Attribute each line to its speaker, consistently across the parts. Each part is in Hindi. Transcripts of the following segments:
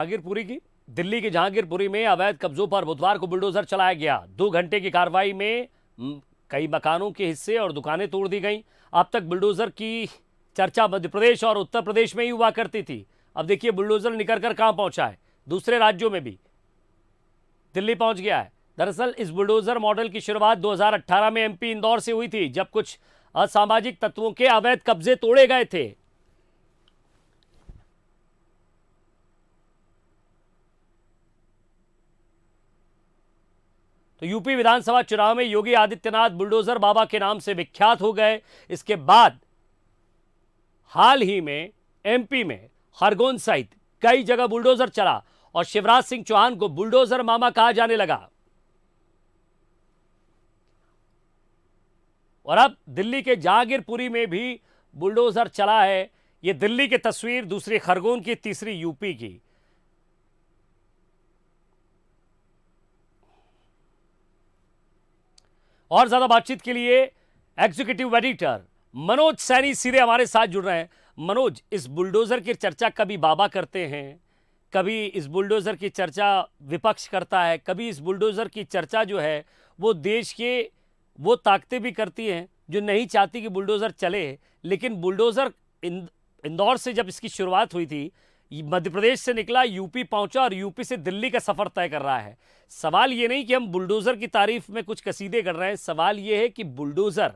Speaker 1: जहांगीरपुरी की दिल्ली के जहांगीरपुरी में अवैध कब्जों पर बुधवार को बुलडोजर चलाया गया। 2 घंटे की कार्रवाई में कई मकानों के हिस्से और दुकानें तोड़ दी गईं। अब तक बुलडोजर की चर्चा मध्य प्रदेश और उत्तर प्रदेश में ही हुआ करती थी। अब देखिए बुलडोजर निकल कर कहां पहुंचा है, दूसरे राज्यों में भी दिल्ली पहुंच गया है। दरअसल इस बुलडोजर मॉडल की शुरुआत 2018 में एमपी इंदौर से हुई थी, जब कुछ असामाजिक तत्वों के अवैध कब्जे तोड़े गए थे। तो यूपी विधानसभा चुनाव में योगी आदित्यनाथ बुलडोजर बाबा के नाम से विख्यात हो गए। इसके बाद हाल ही में एमपी में खरगोन सहित कई जगह बुलडोजर चला और शिवराज सिंह चौहान को बुलडोजर मामा कहा जाने लगा। और अब दिल्ली के जहांगीरपुरी में भी बुलडोजर चला है। यह दिल्ली की तस्वीर, दूसरी खरगोन की, तीसरी यूपी की। और ज्यादा बातचीत के लिए एग्जीक्यूटिव एडिटर मनोज सैनी सीधे हमारे साथ जुड़ रहे हैं। मनोज, इस बुलडोजर की चर्चा कभी बाबा करते हैं, कभी इस बुलडोजर की चर्चा विपक्ष करता है, कभी इस बुलडोजर की चर्चा जो है वो देश के वो ताकतें भी करती हैं जो नहीं चाहती कि बुलडोजर चले। लेकिन बुलडोजर इंदौर से जब इसकी शुरुआत हुई थी, मध्य प्रदेश से निकला, यूपी पहुंचा और यूपी से दिल्ली का सफर तय कर रहा है। सवाल ये नहीं कि हम बुलडोजर की तारीफ में कुछ कसीदे कर रहे हैं, सवाल ये है कि बुलडोजर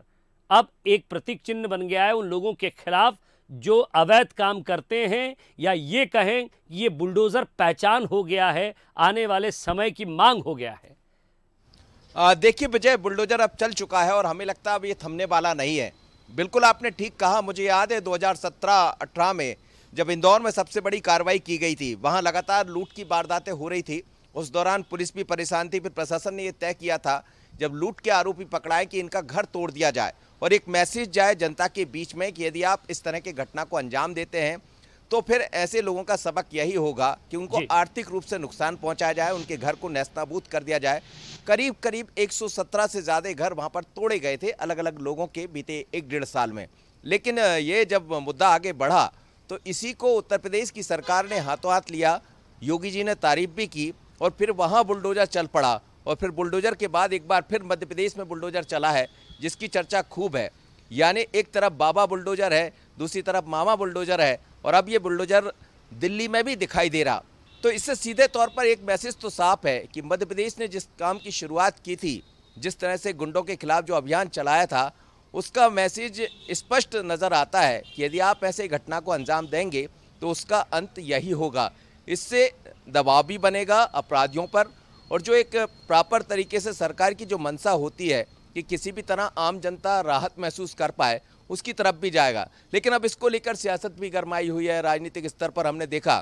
Speaker 1: अब एक प्रतीक चिन्ह बन गया है उन लोगों के खिलाफ जो अवैध काम करते हैं, या ये कहें ये बुलडोजर पहचान हो गया है, आने वाले समय की मांग हो गया है।
Speaker 2: देखिए विजय, बुलडोजर अब चल चुका है और हमें लगता है अब ये थमने वाला नहीं है। बिल्कुल आपने ठीक कहा। मुझे याद है 2017-18 में जब इंदौर में सबसे बड़ी कार्रवाई की गई थी, वहां लगातार लूट की वारदातें हो रही थी। उस दौरान पुलिस भी परेशान थी। फिर प्रशासन ने यह तय किया था जब लूट के आरोपी पकड़ाए कि इनका घर तोड़ दिया जाए और एक मैसेज जाए जनता के बीच में कि यदि आप इस तरह की घटना को अंजाम देते हैं तो फिर ऐसे लोगों का सबक यही होगा कि उनको आर्थिक रूप से नुकसान पहुंचाया जाए, उनके घर को नेस्तनाबूद कर दिया जाए। करीब करीब 117 से ज़्यादा घर वहां पर तोड़े गए थे अलग अलग लोगों के बीते 1-1.5 साल में। लेकिन ये जब मुद्दा आगे बढ़ा तो इसी को उत्तर प्रदेश की सरकार ने हाथों हाथ लिया। योगी जी ने तारीफ भी की और फिर वहाँ बुलडोजर चल पड़ा। और फिर बुलडोजर के बाद एक बार फिर मध्य प्रदेश में बुलडोजर चला है, जिसकी चर्चा खूब है। यानी एक तरफ बाबा बुलडोजर है, दूसरी तरफ मामा बुलडोजर है, और अब ये बुलडोजर दिल्ली में भी दिखाई दे रहा। तो इससे सीधे तौर पर एक मैसेज तो साफ है कि मध्य प्रदेश ने जिस काम की शुरुआत की थी, जिस तरह से गुंडों के खिलाफ जो अभियान चलाया था, उसका मैसेज स्पष्ट नज़र आता है कि यदि आप ऐसे घटना को अंजाम देंगे तो उसका अंत यही होगा। इससे दबाव भी बनेगा अपराधियों पर, और जो एक प्रॉपर तरीके से सरकार की जो मंशा होती है कि किसी भी तरह आम जनता राहत महसूस कर पाए, उसकी तरफ भी जाएगा। लेकिन अब इसको लेकर सियासत भी गरमाई हुई है। राजनीतिक स्तर पर हमने देखा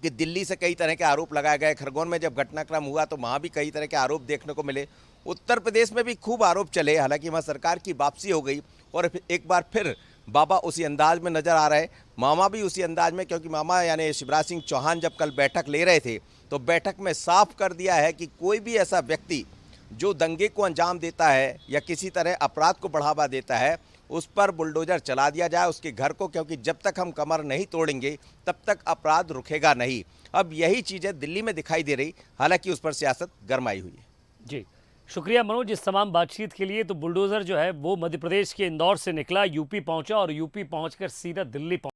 Speaker 2: कि दिल्ली से कई तरह के आरोप लगाए गए। खरगोन में जब घटनाक्रम हुआ तो वहाँ भी कई तरह के आरोप देखने को मिले। उत्तर प्रदेश में भी खूब आरोप चले। हालांकि वहाँ सरकार की वापसी हो गई और एक बार फिर बाबा उसी अंदाज में नजर आ रहे, मामा भी उसी अंदाज में, क्योंकि मामा यानी शिवराज सिंह चौहान जब कल बैठक ले रहे थे तो बैठक में साफ कर दिया है कि कोई भी ऐसा व्यक्ति जो दंगे को अंजाम देता है या किसी तरह अपराध को बढ़ावा देता है, उस पर बुलडोजर चला दिया जाए उसके घर को, क्योंकि जब तक हम कमर नहीं तोड़ेंगे तब तक अपराध रुकेगा नहीं। अब यही चीज़ें दिल्ली में दिखाई दे रही, हालांकि उस पर सियासत गरमाई हुई है।
Speaker 1: जी, शुक्रिया मनोज इस तमाम बातचीत के लिए। तो बुलडोजर जो है वो मध्य प्रदेश के इंदौर से निकला, यूपी पहुंचा और यूपी पहुंचकर सीधा दिल्ली पहुंचा।